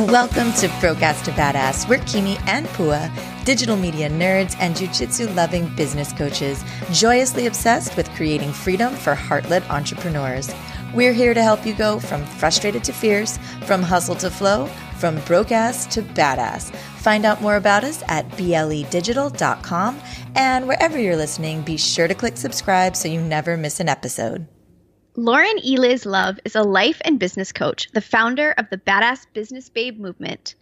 Welcome to Broadcast to Badass. We're Kimi and Pua, digital media nerds and jiu-jitsu-loving business coaches, joyously obsessed with creating freedom for heart-led entrepreneurs. We're here to help you go from frustrated to fierce, from hustle to flow, from broke-ass to badass. Find out more about us at bledigital.com, and wherever you're listening, be sure to click subscribe so you never miss an episode. Lauren Eliz Love is a life and business coach, the founder of the Badass Business Babe movement.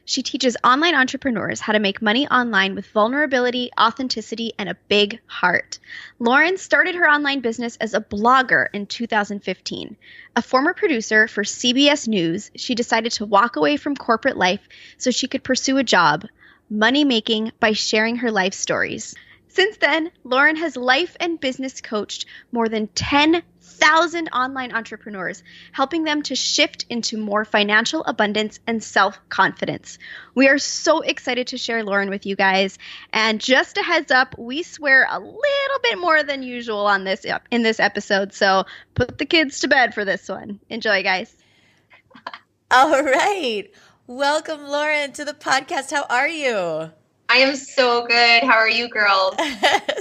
She teaches online entrepreneurs how to make money online with vulnerability, authenticity, and a big heart. Lauren started her online business as a blogger in 2015. A former producer for CBS News, she decided to walk away from corporate life so she could pursue a job, money making by sharing her life stories. Since then, Lauren has life and business coached more than 10,000 online entrepreneurs, helping them to shift into more financial abundance and self-confidence. We are so excited to share Lauren with you guys. And just a heads up, we swear a little bit more than usual on this in this episode. So put the kids to bed for this one. Enjoy, guys. All right. Welcome, Lauren, to the podcast. How are you? I am so good. How are you, girls?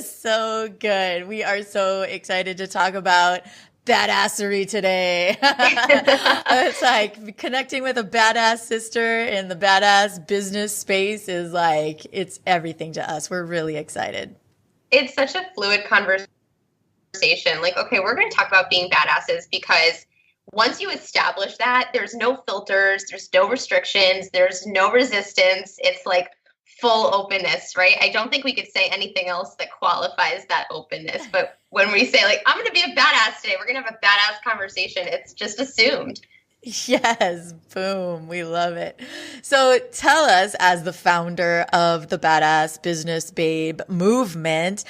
So good. We are so excited to talk about badassery today. It's like connecting with a badass sister in the badass business space is like, it's everything to us. We're really excited. It's such a fluid conversation. Like, okay, we're going to talk about being badasses because once you establish that, there's no filters, there's no restrictions, there's no resistance. It's like full openness, right? I don't think we could say anything else that qualifies that openness. But when we say like, I'm going to be a badass today, we're going to have a badass conversation, it's just assumed. Yes. Boom. We love it. So tell us, as the founder of the Badass Business Babe movement,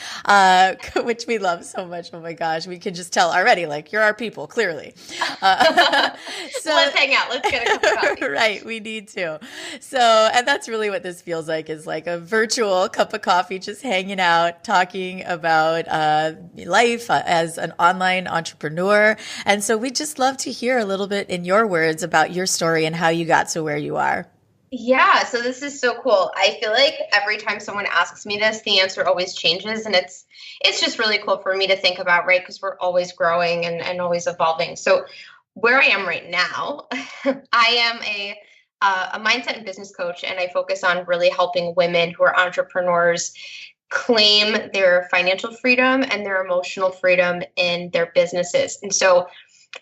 which we love so much. Oh my gosh. We can just tell already, like, you're our people, clearly. So let's hang out. Let's get a cup of coffee. Right. We need to. So, and that's really what this feels like, is like a virtual cup of coffee, just hanging out, talking about life as an online entrepreneur. And so we just love to hear a little bit in your words about your story and how you got to where you are. Yeah, so this is so cool. I feel like every time someone asks me this, the answer always changes, and it's just really cool for me to think about, right? Because we're always growing and always evolving. So where I am right now, I am a mindset and business coach, and I focus on really helping women who are entrepreneurs claim their financial freedom and their emotional freedom in their businesses. And so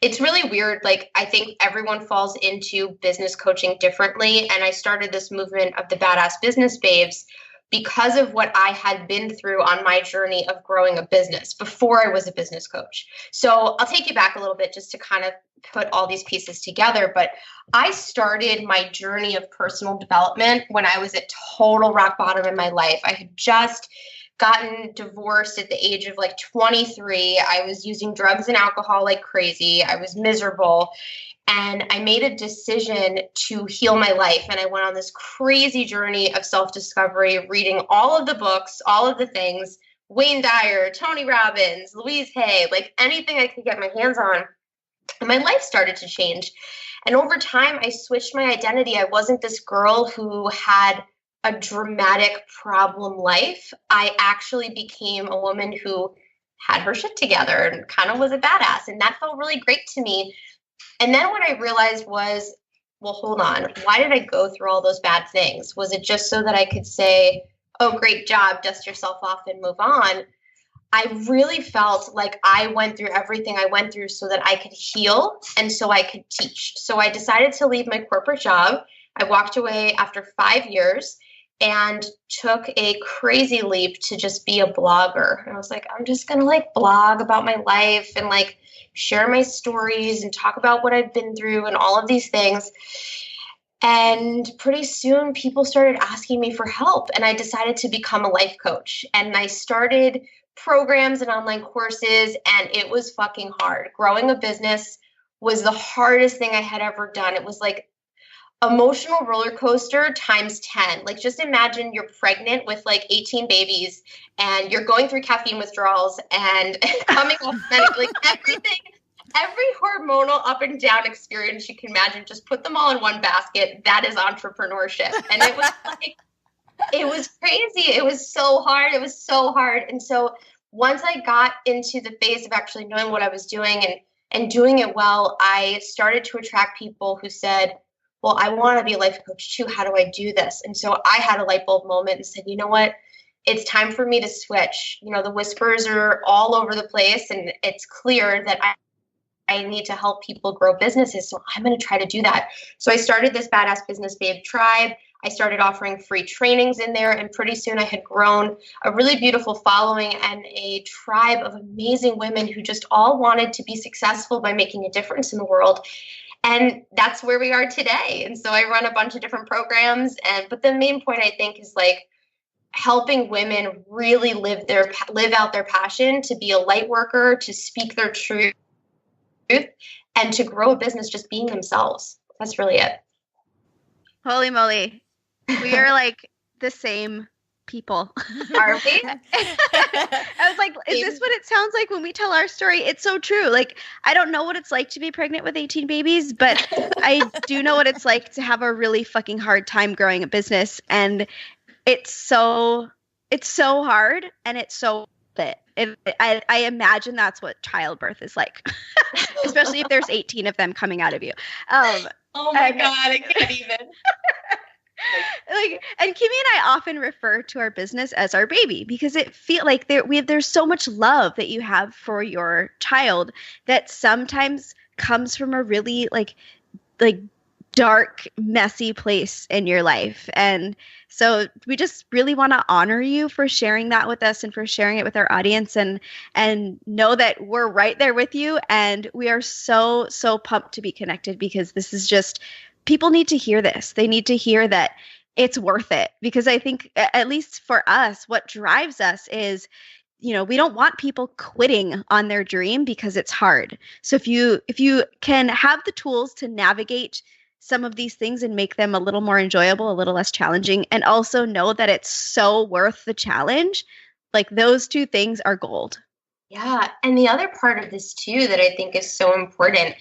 it's really weird. Like, I think everyone falls into business coaching differently. And I started this movement of the Badass Business Babes because of what I had been through on my journey of growing a business before I was a business coach. So I'll take you back a little bit just to kind of put all these pieces together. But I started my journey of personal development when I was at total rock bottom in my life. I had just gotten divorced at the age of like 23. I was using drugs and alcohol like crazy. I was miserable. And I made a decision to heal my life. And I went on this crazy journey of self-discovery, reading all of the books, all of the things, Wayne Dyer, Tony Robbins, Louise Hay, like anything I could get my hands on. And my life started to change. And over time, I switched my identity. I wasn't this girl who had a dramatic problem life. I actually became a woman who had her shit together and kind of was a badass. And that felt really great to me. And then what I realized was, well, hold on. Why did I go through all those bad things? Was it just so that I could say, oh, great job, dust yourself off and move on? I really felt like I went through everything I went through so that I could heal and so I could teach. So I decided to leave my corporate job. I walked away after 5 years and took a crazy leap to just be a blogger. And I was like, I'm just going to like blog about my life and like share my stories and talk about what I've been through and all of these things. And pretty soon people started asking me for help, and I decided to become a life coach. And I started programs and online courses, and it was fucking hard. Growing a business was the hardest thing I had ever done. It was like emotional roller coaster times 10. Like, just imagine you're pregnant with like 18 babies and you're going through caffeine withdrawals and coming off medically. every hormonal up and down experience you can imagine, just put them all in one basket. That is entrepreneurship. And it was like, it was crazy. It was so hard. It was so hard. And so once I got into the phase of actually knowing what I was doing and doing it well, I started to attract people who said, well, I want to be a life coach too. How do I do this? And so I had a light bulb moment and said, you know what? It's time for me to switch. You know, the whispers are all over the place, and it's clear that I need to help people grow businesses. So I'm going to try to do that. So I started this Badass Business Babe tribe. I started offering free trainings in there, and pretty soon I had grown a really beautiful following and a tribe of amazing women who just all wanted to be successful by making a difference in the world. And that's where we are today. And so I run a bunch of different programs, but the main point I think is like helping women really live out their passion, to be a light worker, to speak their truth, and to grow a business just being themselves. That's really it. Holy moly. We are like the same people. Are we? I was like, is this what it sounds like when we tell our story? It's so true. Like, I don't know what it's like to be pregnant with 18 babies, but I do know what it's like to have a really fucking hard time growing a business. And it's so hard, and it's so fit. I imagine that's what childbirth is like, especially if there's 18 of them coming out of you. Oh my God, I can't even. And Kimmy and I often refer to our business as our baby, because it feels like there's so much love that you have for your child that sometimes comes from a really like dark, messy place in your life. And so we just really want to honor you for sharing that with us and for sharing it with our audience, and know that we're right there with you. And we are so, so pumped to be connected, because this is just, people need to hear this. They need to hear that it's worth it, because I think, at least for us, what drives us is, you know, we don't want people quitting on their dream because it's hard. So if you can have the tools to navigate some of these things and make them a little more enjoyable, a little less challenging, and also know that it's so worth the challenge, like those two things are gold. Yeah. And the other part of this too that I think is so important,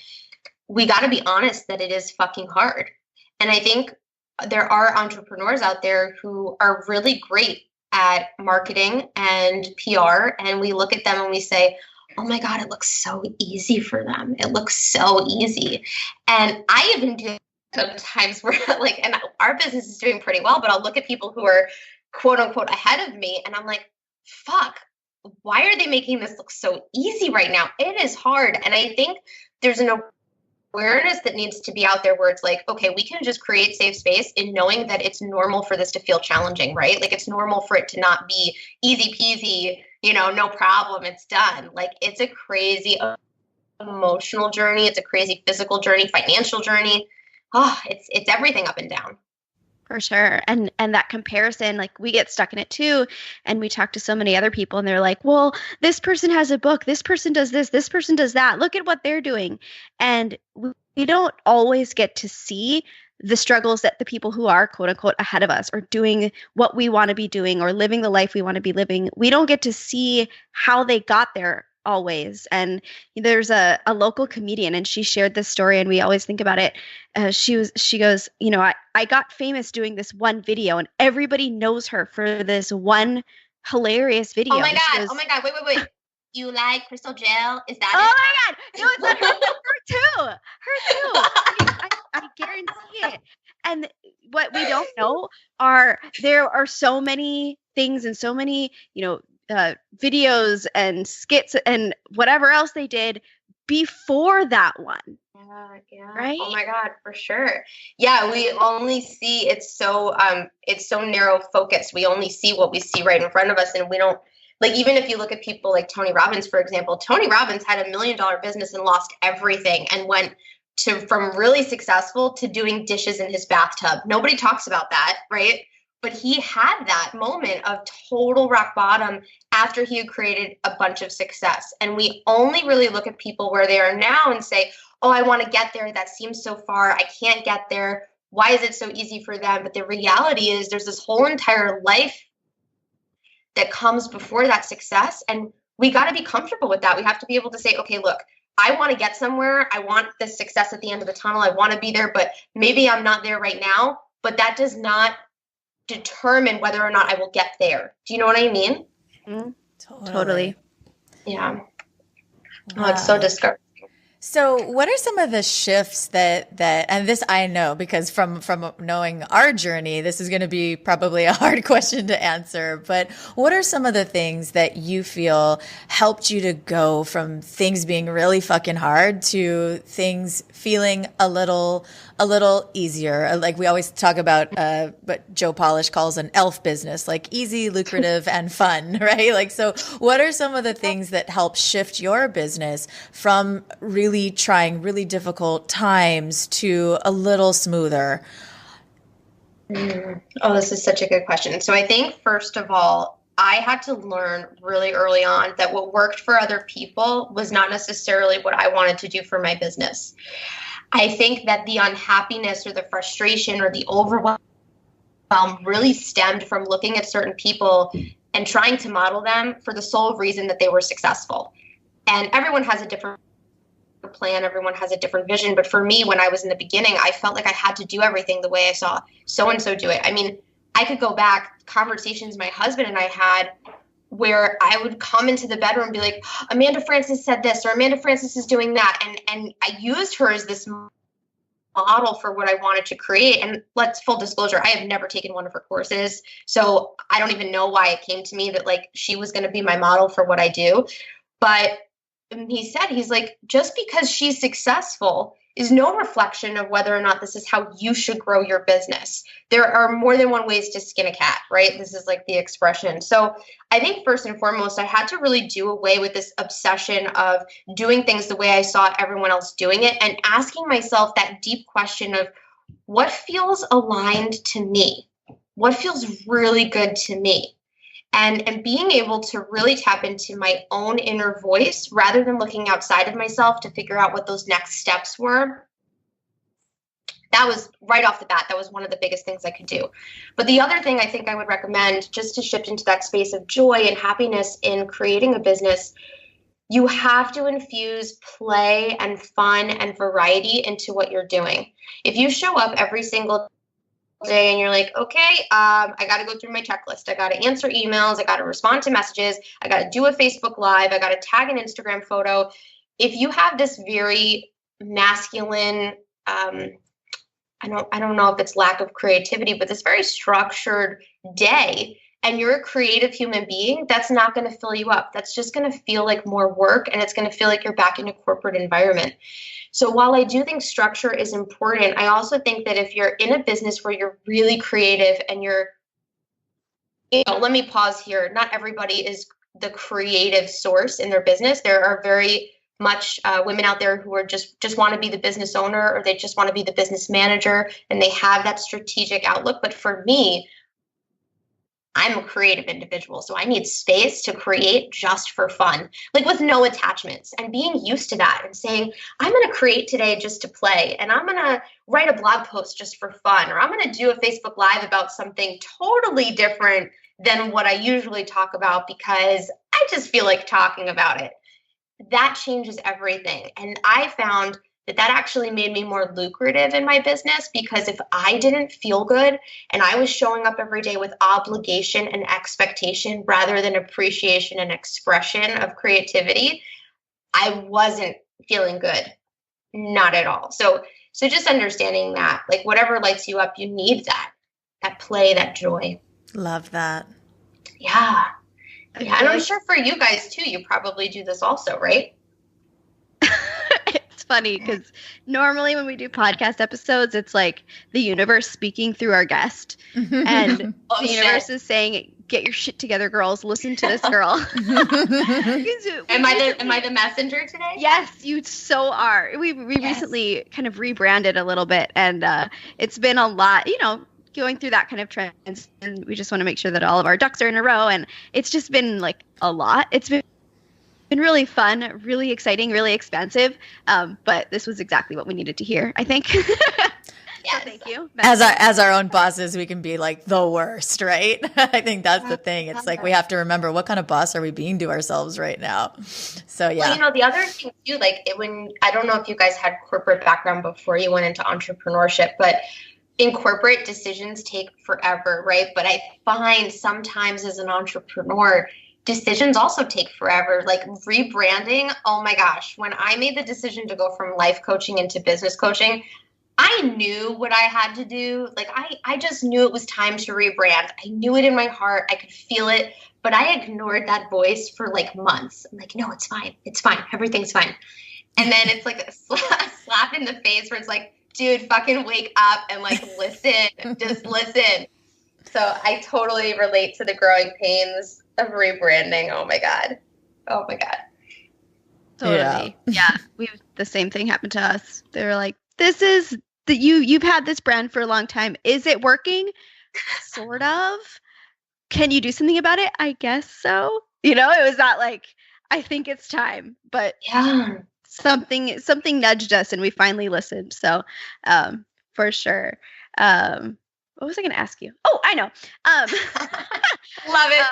we got to be honest that it is fucking hard. And I think there are entrepreneurs out there who are really great at marketing and PR, and we look at them and we say, oh my God, it looks so easy for them. It looks so easy. And I even do sometimes where like, and our business is doing pretty well, but I'll look at people who are quote unquote ahead of me, and I'm like, fuck, why are they making this look so easy right now? It is hard. And I think there's an awareness that needs to be out there where it's like, okay, we can just create safe space in knowing that it's normal for this to feel challenging, right? Like it's normal for it to not be easy peasy, you know, no problem, it's done. Like it's a crazy emotional journey. It's a crazy physical journey, financial journey. Oh, it's everything up and down. For sure. And that comparison, like we get stuck in it too. And we talk to so many other people and they're like, well, this person has a book. This person does this person does that. Look at what they're doing. And we don't always get to see the struggles that the people who are quote unquote ahead of us are doing what we want to be doing or living the life we want to be living. We don't get to see how they got there always. And there's a local comedian, and she shared this story, and we always think about it. She goes, you know, I got famous doing this one video, and everybody knows her for this one hilarious video. Oh my God. Goes, oh my God. Wait. You like Crystal Gel? Is that oh it? my God. No, it's not her too. I guarantee it. And what we don't know are there are so many things and so many, you know, videos and skits and whatever else they did before that one. Yeah. Right? Oh my God, for sure. Yeah, we only see it's so narrow focused. We only see what we see right in front of us, and we don't, like, even if you look at people like Tony Robbins, for example. Tony Robbins had $1 million business and lost everything and went from really successful to doing dishes in his bathtub. Nobody talks about that, right? But he had that moment of total rock bottom after he had created a bunch of success. And we only really look at people where they are now and say, oh, I want to get there. That seems so far. I can't get there. Why is it so easy for them? But the reality is there's this whole entire life that comes before that success. And we got to be comfortable with that. We have to be able to say, okay, look, I want to get somewhere. I want the success at the end of the tunnel. I want to be there, but maybe I'm not there right now. But that does not determine whether or not I will get there. Do you know what I mean? Totally. Yeah. Wow. Oh, it's so discouraging. So what are some of the shifts that, and this I know because from knowing our journey, this is going to be probably a hard question to answer, but what are some of the things that you feel helped you to go from things being really fucking hard to things feeling a little easier? Like we always talk about what Joe Polish calls an elf business, like easy, lucrative, and fun, right? Like, so what are some of the things that help shift your business from really trying really difficult times to a little smoother? Oh, this is such a good question. So I think, first of all, I had to learn really early on that what worked for other people was not necessarily what I wanted to do for my business. I think that the unhappiness or the frustration or the overwhelm really stemmed from looking at certain people and trying to model them for the sole reason that they were successful. And everyone has a different plan. Everyone has a different vision. But for me, when I was in the beginning, I felt like I had to do everything the way I saw so-and-so do it. I mean, I could go back conversations my husband and I had where I would come into the bedroom and be like, Amanda Francis said this, or Amanda Francis is doing that. And I used her as this model for what I wanted to create. And let's full disclosure, I have never taken one of her courses. So I don't even know why it came to me that like she was going to be my model for what I do. But he said, he's like, just because she's successful is no reflection of whether or not this is how you should grow your business. There are more than one ways to skin a cat, right? This is like the expression. So I think first and foremost, I had to really do away with this obsession of doing things the way I saw everyone else doing it and asking myself that deep question of what feels aligned to me? What feels really good to me? And being able to really tap into my own inner voice rather than looking outside of myself to figure out what those next steps were. That was right off the bat. That was one of the biggest things I could do. But the other thing I think I would recommend, just to shift into that space of joy and happiness in creating a business, you have to infuse play and fun and variety into what you're doing. If you show up every single day and you're like, okay, I got to go through my checklist. I got to answer emails. I got to respond to messages. I got to do a Facebook Live. I got to tag an Instagram photo. If you have this very masculine, I don't know if it's lack of creativity, but this very structured day, and you're a creative human being, that's not going to fill you up. That's just going to feel like more work, and it's going to feel like you're back in a corporate environment. So while I do think structure is important, I also think that if you're in a business where you're really creative and you're, let me pause here. Not everybody is the creative source in their business. There are very much women out there who are just want to be the business owner, or they just want to be the business manager, and they have that strategic outlook. But for me, I'm a creative individual, so I need space to create just for fun, like with no attachments, and being used to that and saying, I'm going to create today just to play, and I'm going to write a blog post just for fun, or I'm going to do a Facebook Live about something totally different than what I usually talk about because I just feel like talking about it. That changes everything. And I found that actually made me more lucrative in my business, because if I didn't feel good and I was showing up every day with obligation and expectation rather than appreciation and expression of creativity, I wasn't feeling good. Not at all. So just understanding that, like, whatever lights you up, you need that play, that joy. Love that. Yeah. Yeah. And I'm sure for you guys too, you probably do this also, right? Funny because normally when we do podcast episodes, it's like the universe speaking through our guest, and the universe is saying, get your shit together, girls, listen to this girl. Am I the messenger today? Yes, you so are. We recently kind of rebranded a little bit, and it's been a lot, going through that kind of trend, and we just want to make sure that all of our ducks are in a row, and it's just been like a lot. It's been really fun, really exciting, really expensive. But this was exactly what we needed to hear, I think. Yes. So thank you. As our own bosses, we can be like the worst, right? I think that's the thing. It's like we have to remember what kind of boss are we being to ourselves right now. So yeah. Well, the other thing too, like when I don't know if you guys had corporate background before you went into entrepreneurship, but in corporate, decisions take forever, right? But I find sometimes as an entrepreneur, decisions also take forever. Like rebranding, oh my gosh, when I made the decision to go from life coaching into business coaching, I knew what I had to do. Like I just knew it was time to rebrand. I knew it in my heart. I could feel it, but I ignored that voice for like months. I'm like, no, it's fine. It's fine. Everything's fine. And then it's like a slap in the face where it's like, dude, fucking wake up and like listen, just listen. So I totally relate to the growing pains of rebranding. Oh my God. Oh my God. Totally. Yeah. The same thing happened to us. They were like, this is you've had this brand for a long time. Is it working? Sort of. Can you do something about it? I guess so. It was that like, I think it's time, but yeah, something nudged us and we finally listened. So, for sure. What was I going to ask you? Oh, I know. Love it.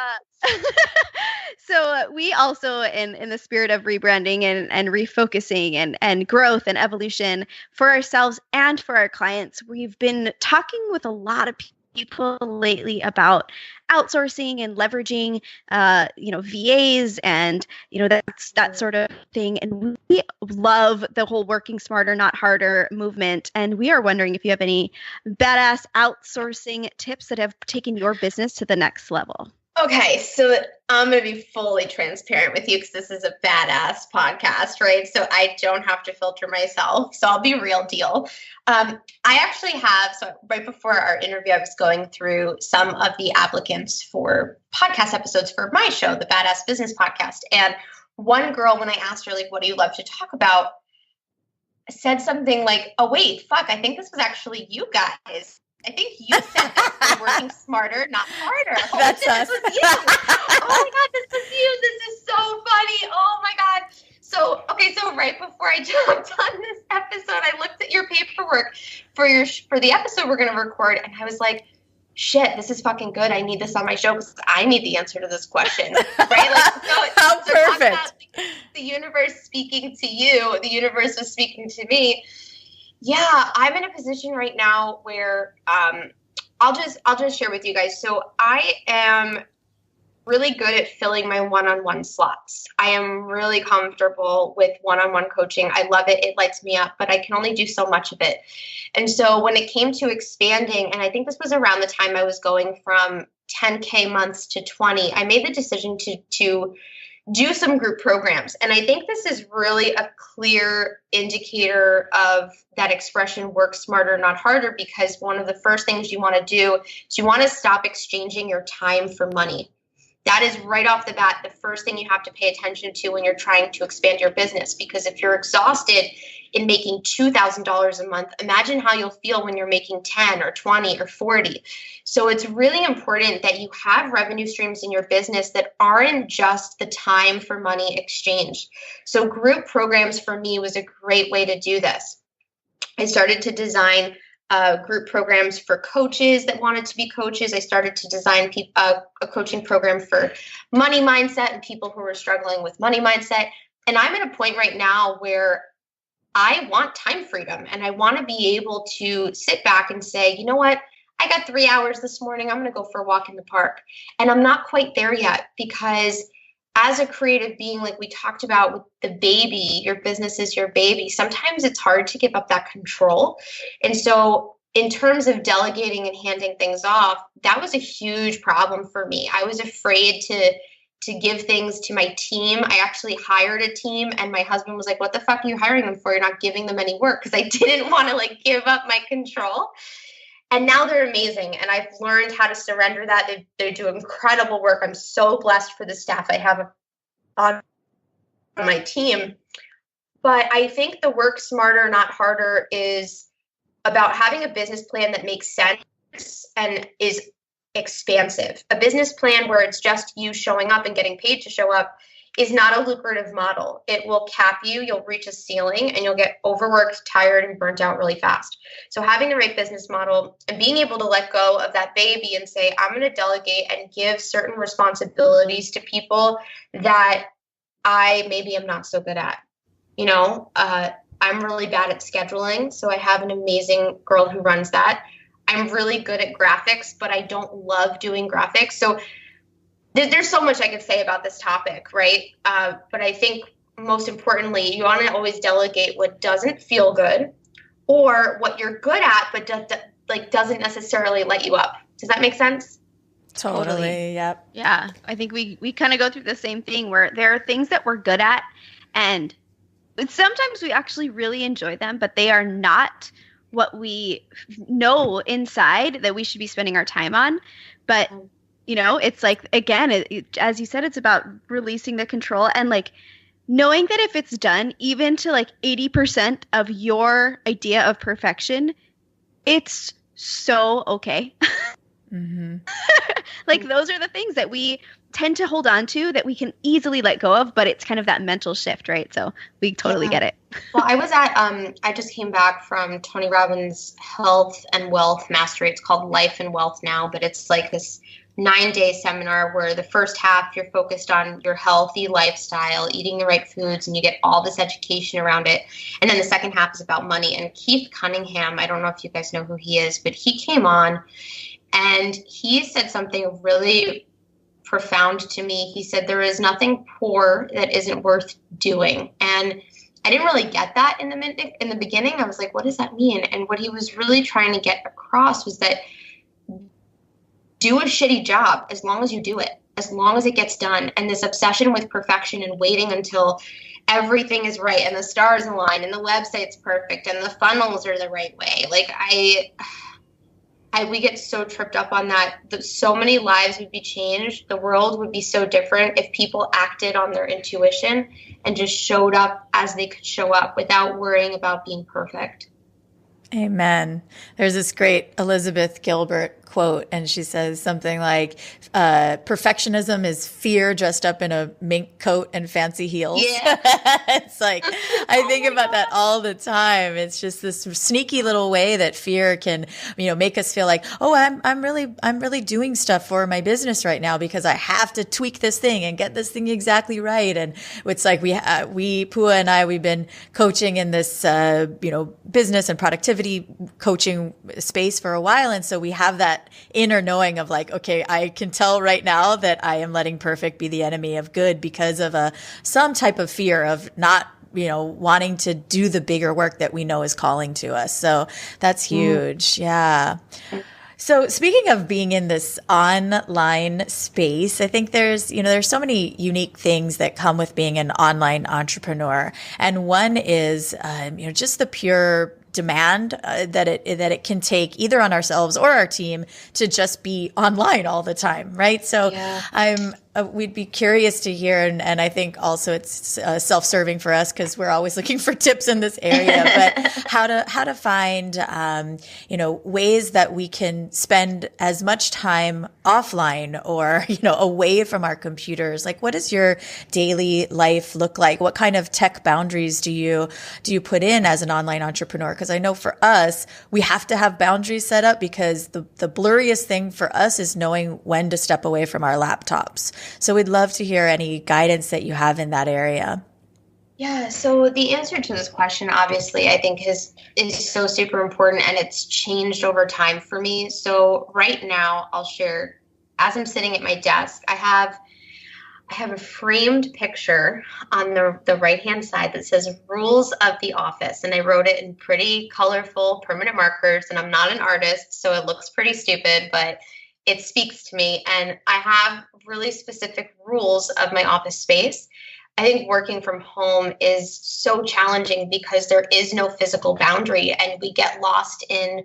So we also, in the spirit of rebranding and refocusing and growth and evolution for ourselves and for our clients, we've been talking with a lot of people lately about outsourcing and leveraging, VAs and, that sort of thing. And we love the whole working smarter, not harder movement. And we are wondering if you have any badass outsourcing tips that have taken your business to the next level. Okay, so I'm going to be fully transparent with you because this is a badass podcast, right? So I don't have to filter myself. So I'll be real deal. I actually have, so right before our interview, I was going through some of the applicants for podcast episodes for my show, the Badass Business Podcast. And one girl, when I asked her, like, what do you love to talk about, said something like, oh, wait, fuck, I think this was actually you guys. I think you said that we're working smarter, not harder. Oh, That's us. This was you. Oh my God, this was you. This is so funny. Oh my God. So right before I jumped on this episode, I looked at your paperwork for the episode we're going to record, and I was like, shit, this is fucking good. I need this on my show because I need the answer to this question. Right? How perfect. The universe speaking to you, the universe was speaking to me. Yeah, I'm in a position right now where I'll just share with you guys. So I am really good at filling my one-on-one slots. I am really comfortable with one-on-one coaching. I love it. It lights me up, but I can only do so much of it. And so when it came to expanding, and I think this was around the time I was going from 10K months to 20, I made the decision to do some group programs. And I think this is really a clear indicator of that expression, work smarter, not harder, because one of the first things you want to do is you want to stop exchanging your time for money. That is right off the bat, the first thing you have to pay attention to when you're trying to expand your business. Because if you're exhausted in making $2,000 a month, imagine how you'll feel when you're making 10 or 20 or 40. So it's really important that you have revenue streams in your business that aren't just the time for money exchange. So group programs for me was a great way to do this. I started to design group programs for coaches that wanted to be coaches. I started to design a coaching program for money mindset and people who are struggling with money mindset. And I'm at a point right now where I want time freedom and I want to be able to sit back and say, you know what? I got 3 hours this morning. I'm going to go for a walk in the park. And I'm not quite there yet because as a creative being, like we talked about with the baby, your business is your baby. Sometimes it's hard to give up that control. And so in terms of delegating and handing things off, that was a huge problem for me. I was afraid to give things to my team. I actually hired a team and my husband was like, what the fuck are you hiring them for? You're not giving them any work, because I didn't want to give up my control. And now they're amazing. And I've learned how to surrender that. They do incredible work. I'm so blessed for the staff I have on my team. But I think the work smarter, not harder is about having a business plan that makes sense and is expansive. A business plan where it's just you showing up and getting paid to show up is not a lucrative model. It will cap you, you'll reach a ceiling, and you'll get overworked, tired, and burnt out really fast. So having the right business model and being able to let go of that baby and say, I'm going to delegate and give certain responsibilities to people that I maybe am not so good at. I'm really bad at scheduling, so I have an amazing girl who runs that. I'm really good at graphics, but I don't love doing graphics. So there's so much I could say about this topic, right? But I think most importantly, you want to always delegate what doesn't feel good or what you're good at, but doesn't necessarily light you up. Does that make sense? Totally. Yep. Yeah. I think we kind of go through the same thing where there are things that we're good at, and sometimes we actually really enjoy them, but they are not what we know inside that we should be spending our time on. But it's like, again, as you said, it's about releasing the control and like knowing that if it's done even to like 80% of your idea of perfection, it's so okay. Mm-hmm. Like those are the things that we tend to hold on to that we can easily let go of, but it's kind of that mental shift, right? So we totally get it. Well, I was at, I just came back from Tony Robbins' Health and Wealth Mastery. It's called Life and Wealth now, but it's like this 9-day seminar where the first half you're focused on your healthy lifestyle, eating the right foods, and you get all this education around it. And then the second half is about money. And Keith Cunningham, I don't know if you guys know who he is, but he came on and he said something really profound to me. He said, there is nothing poor that isn't worth doing. And I didn't really get that in the beginning. I was like, what does that mean? And what he was really trying to get across was that do a shitty job as long as you do it, as long as it gets done. And this obsession with perfection and waiting until everything is right and the stars align and the website's perfect and the funnels are the right way. Like we get so tripped up on that. So many lives would be changed. The world would be so different if people acted on their intuition and just showed up as they could show up without worrying about being perfect. Amen. There's this great Elizabeth Gilbert quote, and she says something like, perfectionism is fear dressed up in a mink coat and fancy heels. Yeah. It's like, I think about that all the time. It's just this sneaky little way that fear can, make us feel like, oh, I'm really doing stuff for my business right now because I have to tweak this thing and get this thing exactly right. And it's like we Pua and I, we've been coaching in this, business and productivity coaching space for a while. And so we have that inner knowing of like, okay, I can tell right now that I am letting perfect be the enemy of good because of some type of fear of not, wanting to do the bigger work that we know is calling to us. So that's huge. Yeah. So speaking of being in this online space, I think there's so many unique things that come with being an online entrepreneur. And one is, just the pure demand that it can take either on ourselves or our team to just be online all the time, right? So yeah. We'd be curious to hear, and I think also it's self-serving for us because we're always looking for tips in this area. But how to find ways that we can spend as much time offline or away from our computers. Like, what does your daily life look like? What kind of tech boundaries do you put in as an online entrepreneur? Because I know for us, we have to have boundaries set up because the blurriest thing for us is knowing when to step away from our laptops. So we'd love to hear any guidance that you have in that area. Yeah, so the answer to this question, obviously, I think is so super important, and it's changed over time for me. So right now, I'll share, as I'm sitting at my desk, I have a framed picture on the right-hand side that says Rules of the Office, and I wrote it in pretty colorful permanent markers, and I'm not an artist, so it looks pretty stupid, but it speaks to me, and I have really specific rules of my office space. I think working from home is so challenging because there is no physical boundary, and we get lost in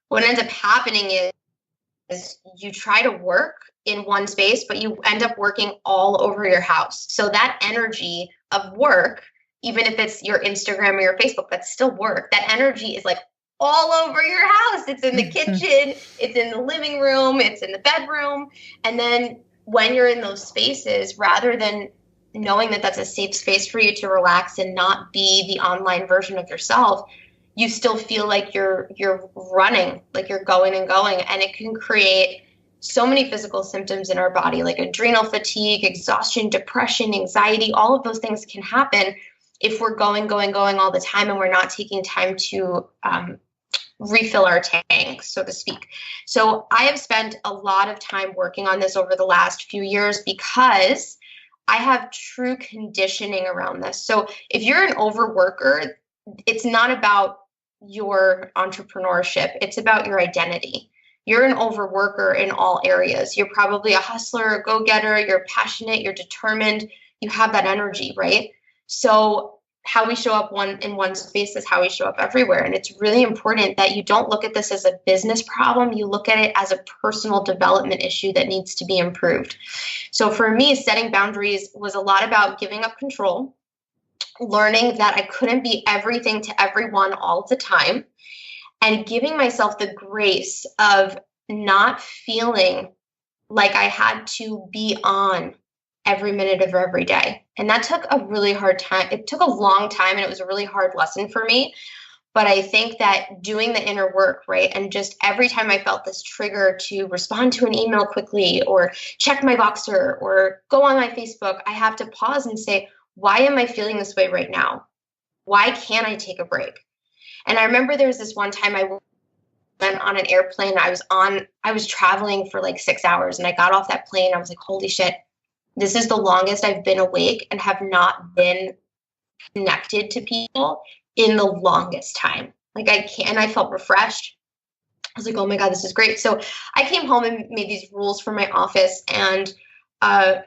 what ends up happening is you try to work in one space, but you end up working all over your house. So that energy of work, even if it's your Instagram or your Facebook, that's still work. That energy is like all over your house. It's in the kitchen, it's in the living room, it's in the bedroom. And then when you're in those spaces, rather than knowing that that's a safe space for you to relax and not be the online version of yourself, you still feel like you're running, like you're going and going. And it can create so many physical symptoms in our body, like adrenal fatigue, exhaustion, depression, anxiety. All of those things can happen if we're going all the time and we're not taking time to refill our tank, so to speak. So I have spent a lot of time working on this over the last few years because I have true conditioning around this. So if you're an overworker, it's not about your entrepreneurship. It's about your identity. You're an overworker in all areas. You're probably a hustler, a go-getter, you're passionate, you're determined, you have that energy, right? So how we show up in one space is how we show up everywhere. And it's really important that you don't look at this as a business problem. You look at it as a personal development issue that needs to be improved. So for me, setting boundaries was a lot about giving up control, learning that I couldn't be everything to everyone all the time, and giving myself the grace of not feeling like I had to be on every minute of every day. And that took a really hard time. It took a long time, and it was a really hard lesson for me. But I think that doing the inner work, right, and just every time I felt this trigger to respond to an email quickly or check my Voxer or go on my Facebook, I have to pause and say, why am I feeling this way right now? Why can't I take a break? And I remember there was this one time I went on an airplane. I was traveling for like 6 hours, and I got off that plane. I was like, holy shit, this is the longest I've been awake and have not been connected to people in the longest time. Like I felt refreshed. I was like, oh my God, this is great. So I came home and made these rules for my office, and I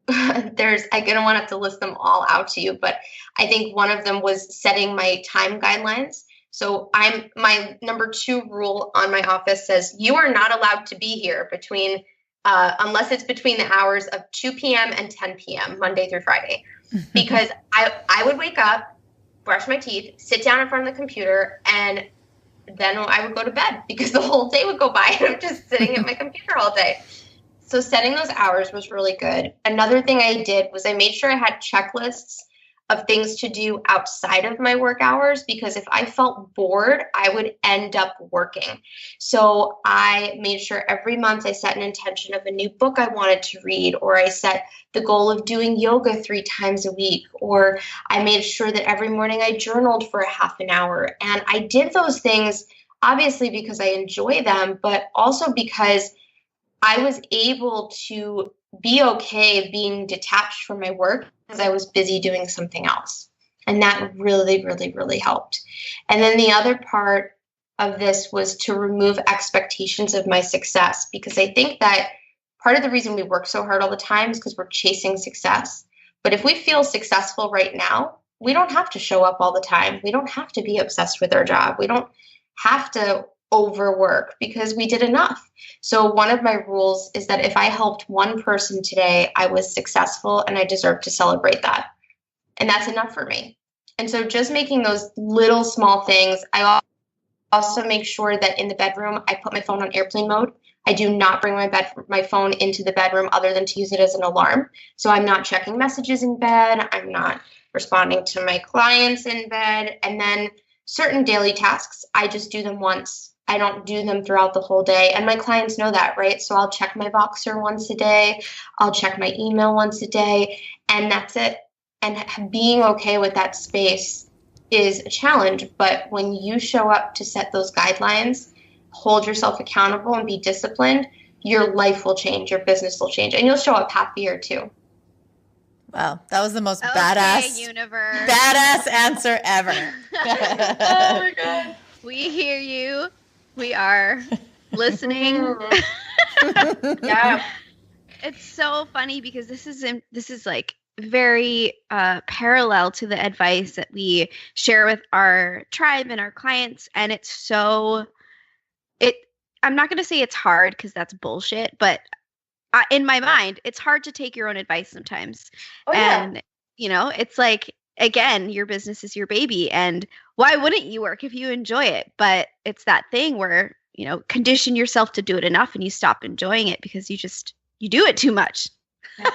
don't want to list them all out to you, but I think one of them was setting my time guidelines. So my number 2 rule on my office says you are not allowed to be here between unless it's between the hours of 2 p.m. and 10 p.m. Monday through Friday, because I would wake up, brush my teeth, sit down in front of the computer, and then I would go to bed because the whole day would go by and I'm just sitting at my computer all day. So setting those hours was really good. Another thing I did was I made sure I had checklists of things to do outside of my work hours, because if I felt bored, I would end up working. So I made sure every month I set an intention of a new book I wanted to read, or I set the goal of doing yoga 3 times a week, or I made sure that every morning I journaled for a half an hour. And I did those things obviously because I enjoy them, but also because I was able to be okay being detached from my work because I was busy doing something else. And that really, really, really helped. And then the other part of this was to remove expectations of my success, because I think that part of the reason we work so hard all the time is because we're chasing success. But if we feel successful right now, we don't have to show up all the time. We don't have to be obsessed with our job. We don't have to overwork because we did enough. So one of my rules is that if I helped one person today, I was successful and I deserve to celebrate that. And that's enough for me. And so just making those little small things. I also make sure that in the bedroom, I put my phone on airplane mode. I do not bring my phone into the bedroom other than to use it as an alarm. So I'm not checking messages in bed. I'm not responding to my clients in bed. And then certain daily tasks, I just do them once. I don't do them throughout the whole day. And my clients know that, right? So I'll check my Voxer once a day. I'll check my email once a day. And that's it. And being okay with that space is a challenge. But when you show up to set those guidelines, hold yourself accountable and be disciplined, your life will change. Your business will change. And you'll show up happier too. Wow, that was the most okay, badass answer ever. Oh my God. We hear you. We are listening. Yeah. It's so funny because this is like very parallel to the advice that we share with our tribe and our clients. And I'm not going to say it's hard because that's bullshit, but in my mind, it's hard to take your own advice sometimes. Oh, yeah. And, it's like, again, your business is your baby. And why wouldn't you work if you enjoy it? But it's that thing where, condition yourself to do it enough and you stop enjoying it because you do it too much.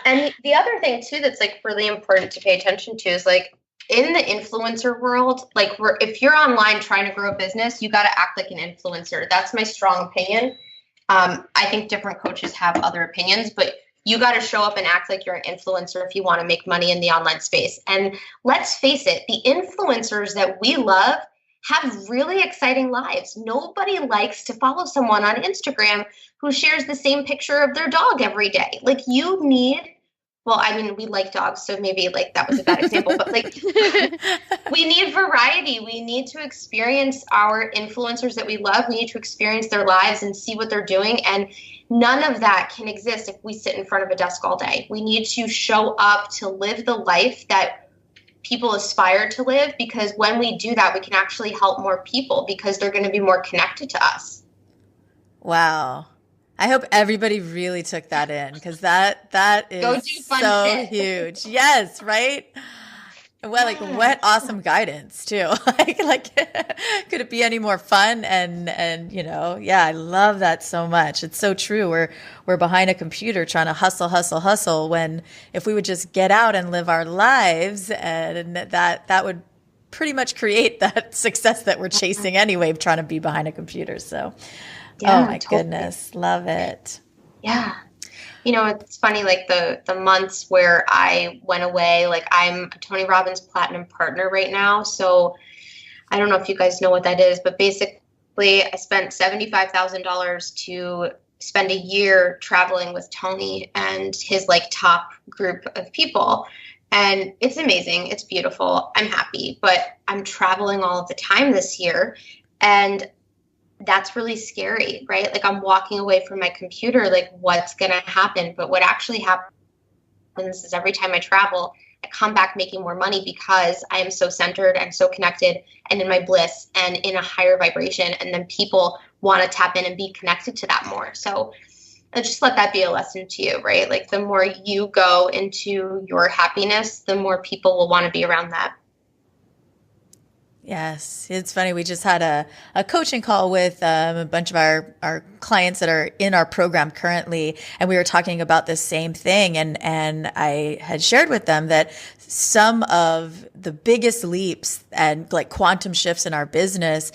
And the other thing too that's like really important to pay attention to is like in the influencer world, like if you're online trying to grow a business, you got to act like an influencer. That's my strong opinion. I think different coaches have other opinions, but you got to show up and act like you're an influencer if you want to make money in the online space. And let's face it, the influencers that we love have really exciting lives. Nobody likes to follow someone on Instagram who shares the same picture of their dog every day. Like you need, well, I mean, we like dogs, so maybe like that was a bad example, but like we need variety. We need to experience our influencers that we love. We need to experience their lives and see what they're doing. And none of that can exist if we sit in front of a desk all day. We need to show up to live the life that people aspire to live, because when we do that, we can actually help more people because they're going to be more connected to us. Wow. I hope everybody really took that in, because that is so huge. Yes, right? Well, like what awesome guidance too. like could it be any more fun? And yeah, I love that so much. It's so true. We're behind a computer trying to hustle, when if we would just get out and live our lives, and that would pretty much create that success that we're chasing anyway, trying to be behind a computer. So yeah, oh my goodness, love it. Yeah. It's funny, like the months where I went away, like I'm a Tony Robbins Platinum Partner right now. So I don't know if you guys know what that is, but basically I spent $75,000 to spend a year traveling with Tony and his like top group of people. And it's amazing. It's beautiful. I'm happy, but I'm traveling all of the time this year. And that's really scary, right? Like I'm walking away from my computer, like what's going to happen? But what actually happens is every time I travel, I come back making more money because I am so centered and so connected and in my bliss and in a higher vibration. And then people want to tap in and be connected to that more. So just let that be a lesson to you, right? Like the more you go into your happiness, the more people will want to be around that. Yes, it's funny. We just had a coaching call with a bunch of our clients that are in our program currently, and we were talking about the same thing. And I had shared with them that some of the biggest leaps and like quantum shifts in our business,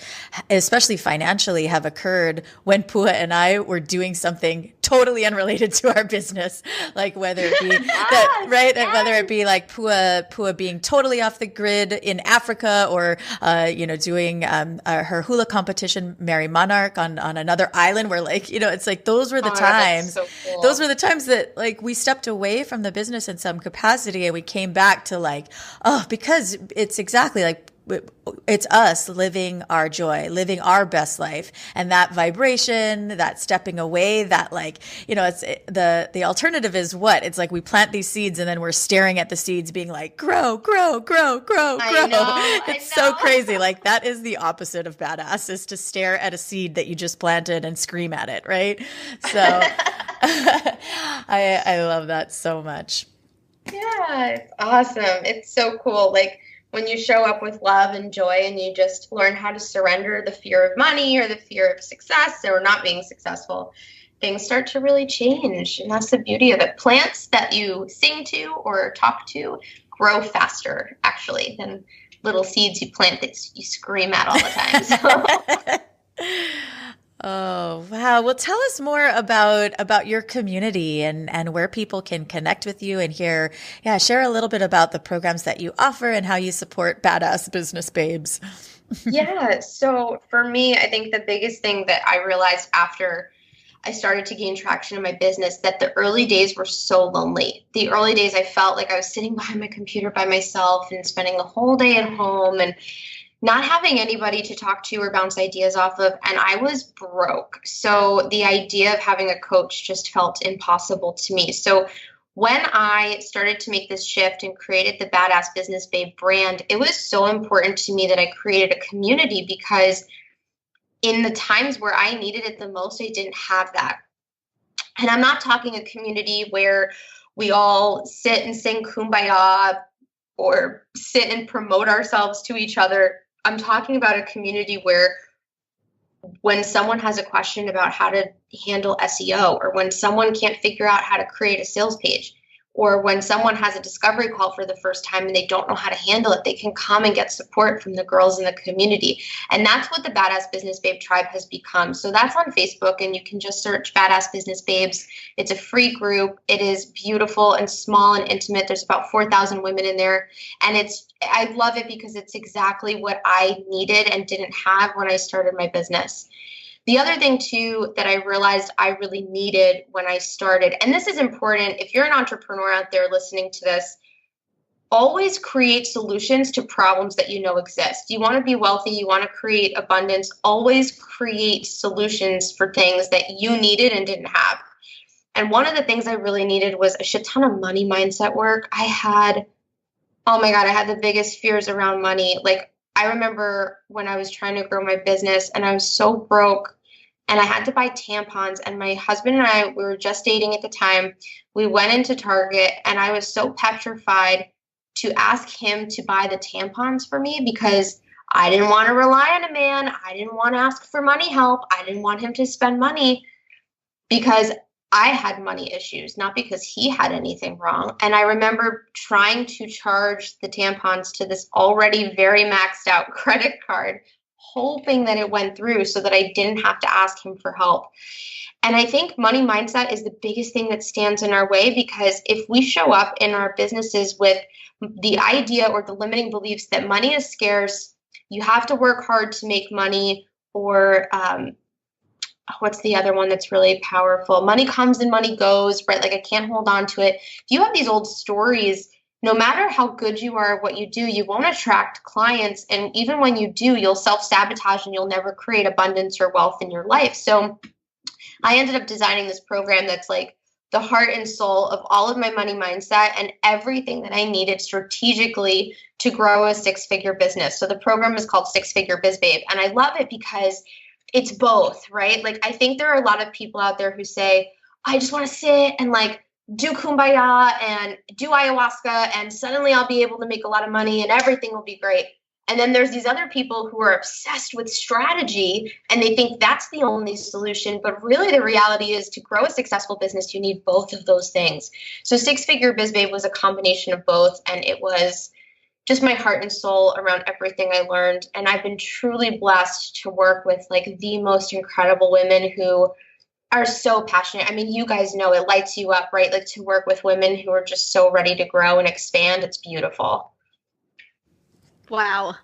especially financially, have occurred when Pua and I were doing something totally unrelated to our business, like whether it be that, right? Yes. Whether it be like Pua being totally off the grid in Africa, or doing her hula competition, Mary Monarch, on another island, where like it's like those were the times. So cool. Those were the times that like we stepped away from the business in some capacity, and we came back to like, because it's exactly like it's us living our joy, living our best life, and that vibration, that stepping away, that like, it's the alternative is what? It's like we plant these seeds and then we're staring at the seeds being like, grow. I know. It's so crazy. Like that is the opposite of badass, is to stare at a seed that you just planted and scream at it. Right. So I love that so much. Yeah, it's awesome. It's so cool. Like when you show up with love and joy and you just learn how to surrender the fear of money or the fear of success or not being successful, things start to really change. And that's the beauty of it. Plants that you sing to or talk to grow faster, actually, than little seeds you plant that you scream at all the time. So. Oh, wow. Well, tell us more about your community and where people can connect with you and share a little bit about the programs that you offer and how you support badass business babes. Yeah. So for me, I think the biggest thing that I realized after I started to gain traction in my business, that the early days were so lonely. The early days, I felt like I was sitting behind my computer by myself and spending the whole day at home and not having anybody to talk to or bounce ideas off of, and I was broke. So the idea of having a coach just felt impossible to me. So when I started to make this shift and created the Badass Business Babe brand, it was so important to me that I created a community, because in the times where I needed it the most, I didn't have that. And I'm not talking a community where we all sit and sing Kumbaya or sit and promote ourselves to each other. I'm talking about a community where when someone has a question about how to handle SEO, or when someone can't figure out how to create a sales page, or when someone has a discovery call for the first time and they don't know how to handle it, they can come and get support from the girls in the community. And that's what the Badass Business Babe Tribe has become. So that's on Facebook, and you can just search Badass Business Babes. It's a free group. It is beautiful and small and intimate. There's about 4,000 women in there. And I love it because it's exactly what I needed and didn't have when I started my business. The other thing, too, that I realized I really needed when I started, and this is important, if you're an entrepreneur out there listening to this, always create solutions to problems that you know exist. You want to be wealthy, you want to create abundance, always create solutions for things that you needed and didn't have. And one of the things I really needed was a shit ton of money mindset work. Oh my God, I had the biggest fears around money. Like, I remember when I was trying to grow my business and I was so broke and I had to buy tampons, and my husband and I, we were just dating at the time. We went into Target and I was so petrified to ask him to buy the tampons for me because I didn't want to rely on a man. I didn't want to ask for money help. I didn't want him to spend money because I had money issues, not because he had anything wrong. And I remember trying to charge the tampons to this already very maxed out credit card, hoping that it went through so that I didn't have to ask him for help. And I think money mindset is the biggest thing that stands in our way, because if we show up in our businesses with the idea or the limiting beliefs that money is scarce, you have to work hard to make money, or what's the other one that's really powerful? Money comes and money goes, right? Like, I can't hold on to it. If you have these old stories, no matter how good you are at what you do, you won't attract clients. And even when you do, you'll self-sabotage and you'll never create abundance or wealth in your life. So I ended up designing this program that's like the heart and soul of all of my money mindset and everything that I needed strategically to grow a six-figure business. So the program is called Six Figure Biz Babe. And I love it because it's both, right? Like, I think there are a lot of people out there who say, I just want to sit and like do kumbaya and do ayahuasca and suddenly I'll be able to make a lot of money and everything will be great. And then there's these other people who are obsessed with strategy and they think that's the only solution. But really the reality is, to grow a successful business, you need both of those things. So Six Figure Biz Babe was a combination of both. And it was just my heart and soul around everything I learned. And I've been truly blessed to work with like the most incredible women who are so passionate. I mean, you guys know it lights you up, right? Like, to work with women who are just so ready to grow and expand. It's beautiful. Wow.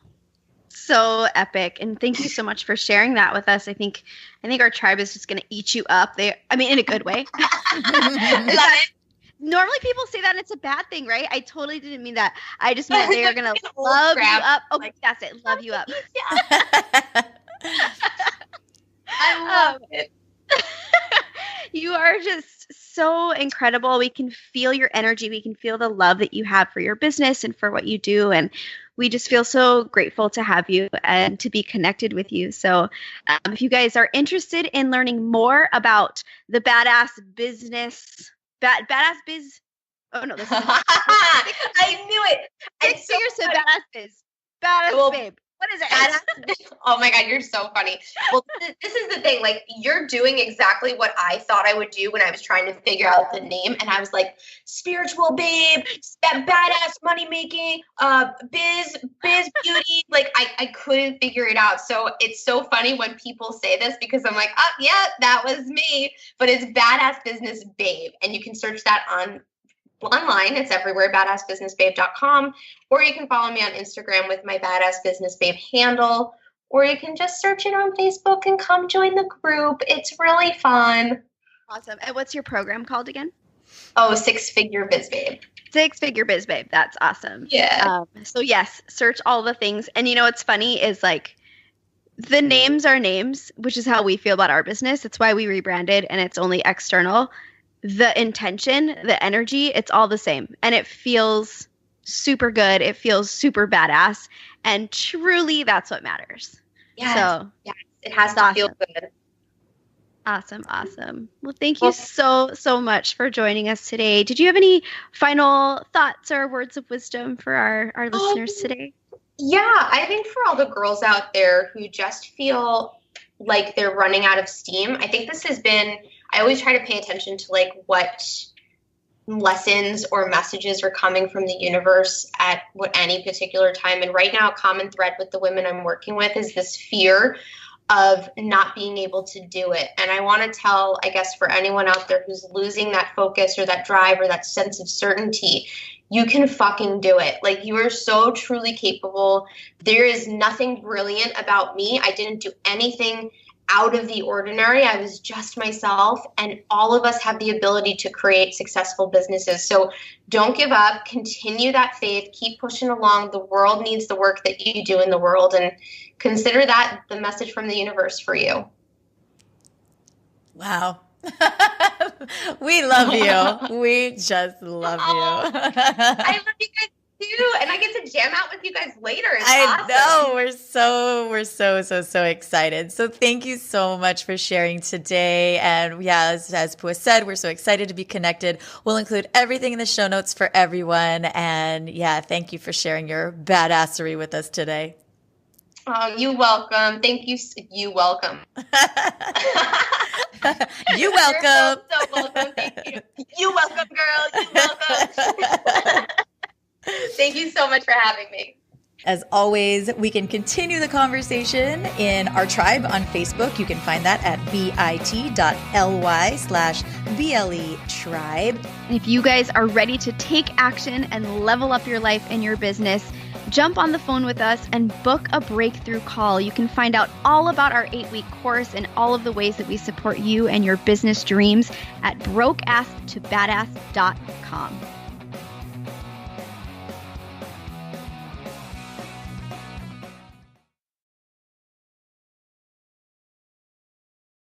So epic. And thank you so much for sharing that with us. I think our tribe is just going to eat you up. In a good way. Normally people say that and it's a bad thing, right? I totally didn't mean that. I just meant they are going to love you up. Oh, like, that's it. Love you up. Yeah. I love it. You are just so incredible. We can feel your energy. We can feel the love that you have for your business and for what you do. And we just feel so grateful to have you and to be connected with you. So if you guys are interested in learning more about the Badass Business, Badass Biz. Oh, no. This is I knew it. Six figures to Badass Biz. Badass Babe. What is it? Oh my God, you're so funny. Well, this is the thing. Like, you're doing exactly what I thought I would do when I was trying to figure out the name. And I was like, spiritual babe, badass money making, biz beauty. Like, I couldn't figure it out. So it's so funny when people say this, because I'm like, oh yeah, that was me. But it's Badass Business Babe. And you can search that online. It's everywhere, badassbusinessbabe.com, or you can follow me on Instagram with my Badass Business Babe handle, or you can just search it on Facebook and come join the group. It's really fun. Awesome. And what's your program called again? Oh, Six Figure Biz Babe. Six Figure Biz Babe. That's awesome. Yeah. So yes, search all the things. And you know what's funny is, like, the names are names, which is how we feel about our business. It's why we rebranded, and it's only external. The intention, the energy, it's all the same. And it feels super good. It feels super badass. And truly, that's what matters. Yes. So, yes. It has to feel good. Awesome. Well, thank you so much for joining us today. Did you have any final thoughts or words of wisdom for our listeners today? Yeah, I think for all the girls out there who just feel like they're running out of steam, I think this has been, I always try to pay attention to like what lessons or messages are coming from the universe at any particular time. And right now, a common thread with the women I'm working with is this fear of not being able to do it. And I want to tell, I guess, for anyone out there who's losing that focus or that drive or that sense of certainty, you can fucking do it. Like, you are so truly capable. There is nothing brilliant about me. I didn't do anything out of the ordinary. I was just myself, and all of us have the ability to create successful businesses. So don't give up, continue that faith, keep pushing along. The world needs the work that you do in the world, and consider that the message from the universe for you. Wow. We love you. We just love you. I love you guys too, and I get to jam out with you guys later. It's I awesome. know. We're so excited. So thank you so much for sharing today. And yeah, as Pua said, we're so excited to be connected. We'll include everything in the show notes for everyone. And yeah, thank you for sharing your badassery with us today. Oh, you're welcome. Thank you. You welcome. You welcome. You're so welcome. Thank you. You welcome, girl. You welcome. Thank you so much for having me. As always, we can continue the conversation in our tribe on Facebook. You can find that at bit.ly/BLE tribe. And if you guys are ready to take action and level up your life and your business, jump on the phone with us and book a breakthrough call. You can find out all about our 8-week course and all of the ways that we support you and your business dreams at brokeasstobadass.com.